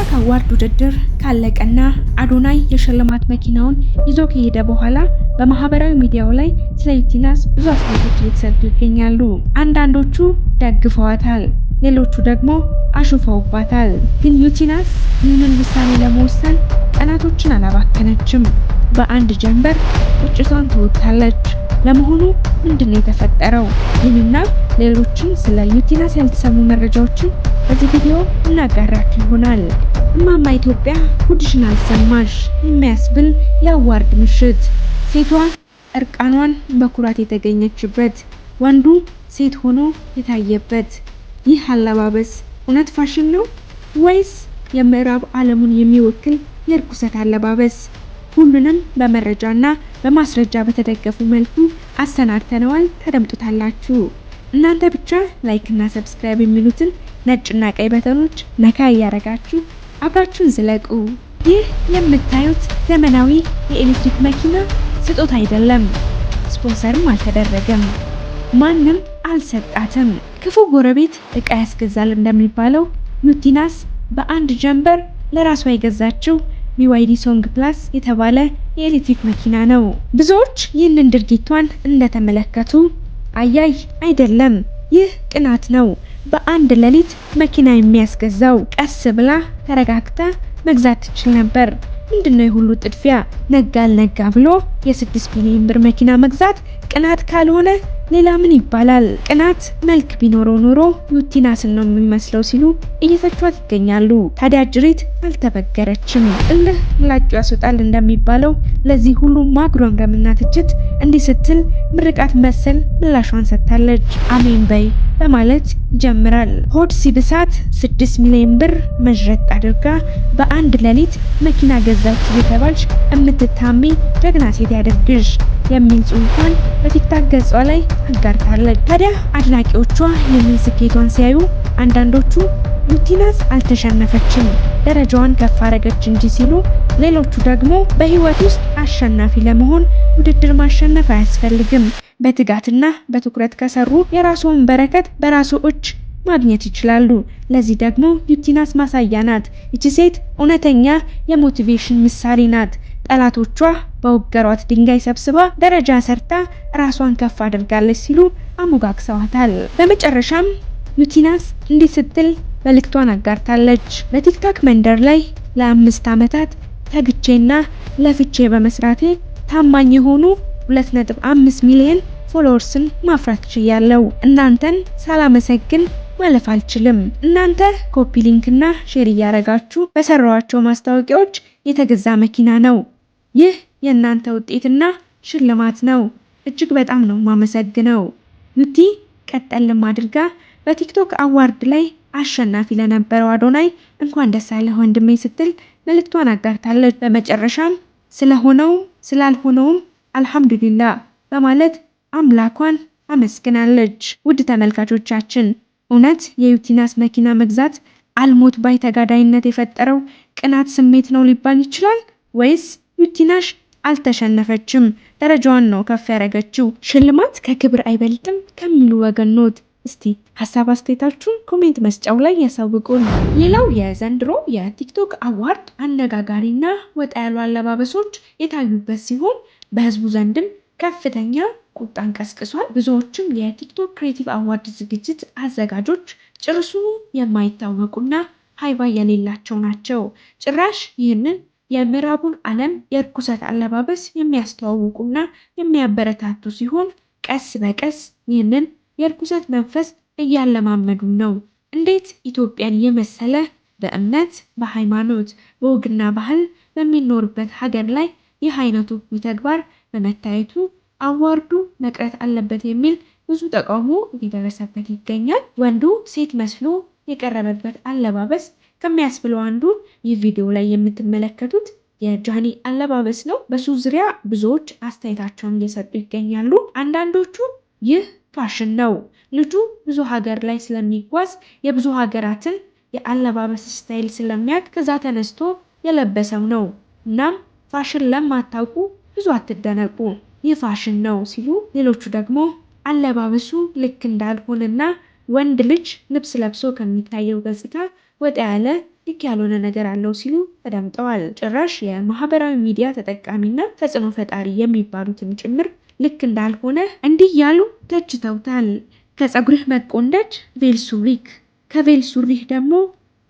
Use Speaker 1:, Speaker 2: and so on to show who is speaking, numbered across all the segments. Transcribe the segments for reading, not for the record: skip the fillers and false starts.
Speaker 1: የቲክቶክ አዋርድ ውድድር ካለቀና አዶናይ የሽልማት መኪናውን ይዞ ከሄደ በኋላ በማህበራዊ ሚዲያው ላይ ስለ ዩቲናስ ብዙ አስተያየቶች እየተሰጡ ይገኛሉ። አንዳንዶቹ ደግፈዋታል፣ ሌሎቹ ደግሞ አሹፈውባታል። ግን ዩቲናስ ይህንን ውሳኔ ለመወሰን ቀናቶችን አላባከነችም። በአንድ ጀንበር ቁጭቷን ትወጣለች። ለመሆኑ ምንድነው የተፈጠረው? ይህና ሌሎችን ስለ ዩቲናስ ያልተሰሙ መረጃዎችን በዚህ ቪዲዮ እናጋራችሁ ይሆናል። እማማ ኢትዮጵያ ጉድሽን አልሰማሽ የሚያስብል የአዋርድ ምሽት፣ ሴቷ እርቃኗን በኩራት የተገኘችበት፣ ወንዱ ሴት ሆኖ የታየበት ይህ አለባበስ እውነት ፋሽን ነው ወይስ የምዕራብ ዓለሙን የሚወክል የርኩሰት አለባበስ? ሁሉንም በመረጃና በማስረጃ በተደገፉ መልኩ አሰናድተነዋል፣ ተደምጡታላችሁ። እናንተ ብቻ ላይክ እና ሰብስክራይብ የሚሉትን ነጭና ቀይ በተኖች ነካ እያረጋችሁ አብራችሁን ዝለቁ። ይህ የምታዩት ዘመናዊ የኤሌክትሪክ መኪና ስጦታ አይደለም፣ ስፖንሰርም አልተደረገም፣ ማንም አልሰጣትም። ክፉ ጎረቤት እቃ ያስገዛል እንደሚባለው ዩቲናስ በአንድ ጀንበር ለራሷ የገዛችው BYD ሶንግ ፕላስ የተባለ የኤሌክትሪክ መኪና ነው። ብዙዎች ይህንን ድርጊቷን እንደተመለከቱ አያይ አይደለም፣ ይህ ቅናት ነው። በአንድ ሌሊት መኪና የሚያስገዛው ቀስ ብላ ተረጋግታ መግዛት ትችል ነበር። ምንድነው የሁሉ ጥድፊያ? ነጋ አልነጋ ብሎ የ6 ሚሊዮን ብር መኪና መግዛት ቅናት ካልሆነ ሌላ ምን ይባላል? ቅናት መልክ ቢኖረው ኖሮ ዩቲናስን ነው የሚመስለው ሲሉ እየተቿት ይገኛሉ። ታዲያ ጅሪት አልተበገረችም። እልህ ምላጩ ያስወጣል እንደሚባለው ለዚህ ሁሉ ማጉረምረምና ትችት እንዲህ ስትል ምርቃት መሰል ምላሿን ሰጥታለች። አሜን በይ በማለት ይጀምራል። ሆድ ሲብሳት 6 ሚሊዮን ብር መዥረጥ አድርጋ በአንድ ሌሊት መኪና ገዛች እየተባልሽ እምትታሚ ጀግና ሴት ያደርግሽ የሚል ጽሑፏን በቲክታክ ገጿ ላይ አጋርታለች። ታዲያ አድናቂዎቿ ይህንን ስኬቷን ሲያዩ አንዳንዶቹ ዩቲናስ አልተሸነፈችም፣ ደረጃዋን ከፍ አረገች እንጂ ሲሉ፣ ሌሎቹ ደግሞ በህይወት ውስጥ አሸናፊ ለመሆን ውድድር ማሸነፍ አያስፈልግም፣ በትጋትና በትኩረት ከሰሩ የራስዎን በረከት በራሱ እጅ ማግኘት ይችላሉ። ለዚህ ደግሞ ዩቲናስ ማሳያ ናት። ይቺ ሴት እውነተኛ የሞቲቬሽን ምሳሌ ናት። ጠላቶቿ በወገሯት ድንጋይ ሰብስባ ደረጃ ሰርታ ራሷን ከፍ አድርጋለች ሲሉ አሞጋግሰዋታል። በመጨረሻም ዩቲናስ እንዲህ ስትል መልእክቷን አጋርታለች። በቲክቶክ መንደር ላይ ለ5 ዓመታት ተግቼና ለፍቼ በመስራቴ ታማኝ የሆኑ 2.5 ሚሊዮን ፎሎወርስን ማፍራት ችያለሁ። እናንተን ሳላመሰግን ማለፍ አልችልም። እናንተ ኮፒ ሊንክና ሼር እያረጋችሁ በሰራዋቸው ማስታወቂያዎች የተገዛ መኪና ነው። ይህ የእናንተ ውጤትና ሽልማት ነው። እጅግ በጣም ነው ማመሰግነው። ዩቲ ቀጠልም አድርጋ በቲክቶክ አዋርድ ላይ አሸናፊ ለነበረው አዶናይ እንኳን ደስ ያለህ ወንድሜ ስትል መልእክቷን አጋርታለች። በመጨረሻም ስለሆነው ስላልሆነውም አልሐምዱሊላህ በማለት አምላኳን አመስግናለች። ውድ ተመልካቾቻችን እውነት የዩቲናስ መኪና መግዛት አልሞት ባይ ተጋዳይነት የፈጠረው ቅናት ስሜት ነው ሊባል ይችላል ወይስ ዩቲናስ አልተሸነፈችም፣ ደረጃዋን ነው ከፍ ያደረገችው? ሽልማት ከክብር አይበልጥም ከሚሉ ወገን ኖት። እስቲ ሀሳብ አስተያየታችሁን ኮሜንት መስጫው ላይ ያሳውቁን። ሌላው የዘንድሮ የቲክቶክ አዋርድ አነጋጋሪና ወጣ ያሉ አለባበሶች የታዩበት ሲሆን በህዝቡ ዘንድም ከፍተኛ ቁጣን ቀስቅሷል። ብዙዎችም የቲክቶክ ክሬቲቭ አዋርድ ዝግጅት አዘጋጆች ጭርሱ የማይታወቁና ሃይባ የሌላቸው ናቸው። ጭራሽ ይህንን የምዕራቡን ዓለም የርኩሰት አለባበስ የሚያስተዋውቁና የሚያበረታቱ ሲሆን ቀስ በቀስ ይህንን የርኩሰት መንፈስ እያለማመዱ ነው። እንዴት ኢትዮጵያን የመሰለ በእምነት በሃይማኖት በወግና ባህል በሚኖርበት ሀገር ላይ ይህ አይነቱ ተግባር በመታየቱ አዋርዱ መቅረት አለበት የሚል ብዙ ተቃውሞ እየደረሰበት ይገኛል። ወንዱ ሴት መስሎ የቀረበበት አለባበስ ከሚያስብለው አንዱ ይህ ቪዲዮ ላይ የምትመለከቱት የጃኒ አለባበስ ነው። በሱ ዙሪያ ብዙዎች አስተያየታቸውን እየሰጡ ይገኛሉ። አንዳንዶቹ ይህ ፋሽን ነው፣ ልጁ ብዙ ሀገር ላይ ስለሚጓዝ የብዙ ሀገራትን የአለባበስ ስታይል ስለሚያውቅ ከዛ ተነስቶ የለበሰው ነው። እናም ፋሽን ለማታውቁ ብዙ አትደነቁ፣ ይህ ፋሽን ነው ሲሉ፣ ሌሎቹ ደግሞ አለባበሱ ልክ እንዳልሆነና ወንድ ልጅ ልብስ ለብሶ ከሚታየው ገጽታ ወጣ ያለ ልክ ያልሆነ ነገር አለው ሲሉ ተደምጠዋል። ጭራሽ የማህበራዊ ሚዲያ ተጠቃሚና ተጽዕኖ ፈጣሪ የሚባሉትም ጭምር ልክ እንዳልሆነ እንዲህ ያሉ ተችተውታል። ከፀጉርህ መቆንደድ ቬል ሱሪክ፣ ከቬል ሱሪህ ደግሞ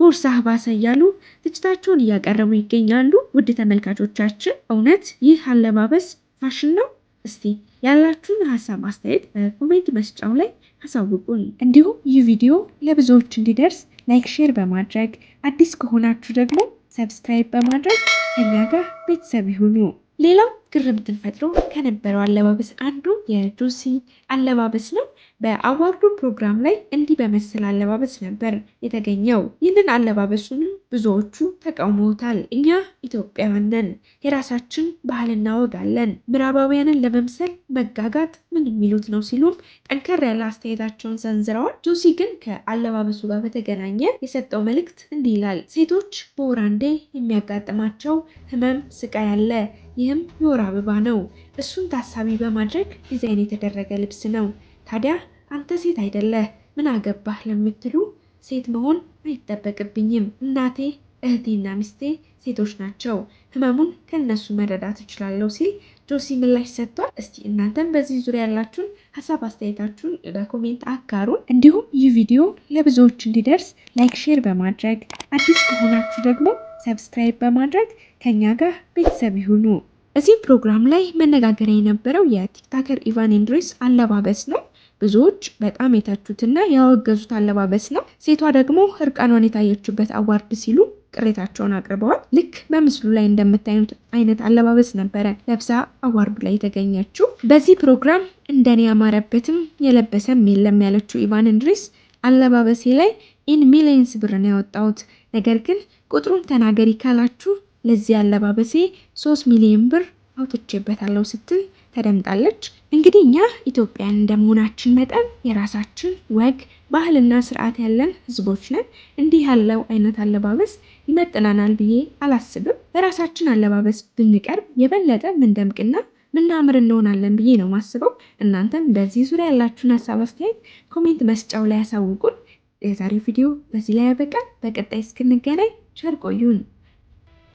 Speaker 1: ቦርሳህ ባሰ እያሉ ትችታቸውን እያቀረቡ ይገኛሉ። ውድ ተመልካቾቻችን እውነት ይህ አለባበስ ፋሽን ነው? እስቲ ያላችሁን ሀሳብ አስተያየት በኮሜንት መስጫው ላይ አሳውቁን። እንዲሁም ይህ ቪዲዮ ለብዙዎች እንዲደርስ ላይክ፣ ሼር በማድረግ አዲስ ከሆናችሁ ደግሞ ሰብስክራይብ በማድረግ ከኛ ጋር ቤተሰብ ይሁኑ። ሌላው ግርምትን ፈጥሮ ከነበረው አለባበስ አንዱ የጆሲ አለባበስ ነው። በአዋርዱ ፕሮግራም ላይ እንዲህ በመሰል አለባበስ ነበር የተገኘው። ይህንን አለባበሱን ብዙዎቹ ተቃውመውታል። እኛ ኢትዮጵያውያን ነን፣ የራሳችን ባህልና ወግ አለን፣ ምዕራባውያንን ለመምሰል መጋጋጥ ምን የሚሉት ነው ሲሉም ጠንከር ያለ አስተያየታቸውን ሰንዝረዋል። ጆሲ ግን ከአለባበሱ ጋር በተገናኘ የሰጠው መልእክት እንዲህ ይላል። ሴቶች በወር አንዴ የሚያጋጥማቸው ህመም፣ ስቃይ አለ። ይህም የወር አበባ ነው። እሱን ታሳቢ በማድረግ ዲዛይን የተደረገ ልብስ ነው። ታዲያ አንተ ሴት አይደለህ ምን አገባህ ለምትሉ ሴት መሆን አይጠበቅብኝም። እናቴ፣ እህቴና ሚስቴ ሴቶች ናቸው። ህመሙን ከነሱ መረዳት እችላለሁ ሲል ጆሲ ምላሽ ሰጥቷል። እስቲ እናንተም በዚህ ዙሪያ ያላችሁን ሀሳብ አስተያየታችሁን በኮሜንት አጋሩን። እንዲሁም ይህ ቪዲዮ ለብዙዎች እንዲደርስ ላይክ፣ ሼር በማድረግ አዲስ ከሆናችሁ ደግሞ ሰብስክራይብ በማድረግ ከኛ ጋር ቤተሰብ ይሁኑ። እዚህ ፕሮግራም ላይ መነጋገሪያ የነበረው የቲክታከር ኢቫን ኢንድሪስ አለባበስ ነው። ብዙዎች በጣም የተቹትና ያወገዙት አለባበስ ነው። ሴቷ ደግሞ እርቃኗን የታየችበት አዋርድ ሲሉ ቅሬታቸውን አቅርበዋል። ልክ በምስሉ ላይ እንደምታዩት አይነት አለባበስ ነበረ ለብሳ አዋርዱ ላይ የተገኘችው። በዚህ ፕሮግራም እንደኔ ያማረበትም የለበሰም የለም ያለችው ኢቫን ኢንድሪስ አለባበሴ ላይ ኢን ሚሊየንስ ብር ነው ያወጣሁት፣ ነገር ግን ቁጥሩን ተናገሪ ካላችሁ ለዚህ አለባበሴ 3 ሚሊዮን ብር አውጥቼበታለሁ ስትል ተደምጣለች። እንግዲህ እኛ ኢትዮጵያን እንደመሆናችን መጠን የራሳችን ወግ፣ ባህልና ስርዓት ያለን ህዝቦች ነን። እንዲህ ያለው አይነት አለባበስ ይመጥናናል ብዬ አላስብም። በራሳችን አለባበስ ብንቀርብ የበለጠ ምንደምቅና ምናምር እንሆናለን ብዬ ነው ማስበው። እናንተም በዚህ ዙሪያ ያላችሁን ሀሳብ አስተያየት ኮሜንት መስጫው ላይ ያሳውቁን። የዛሬው ቪዲዮ በዚህ ላይ ያበቃል። በቀጣይ እስክንገናኝ ቸር ቆዩን።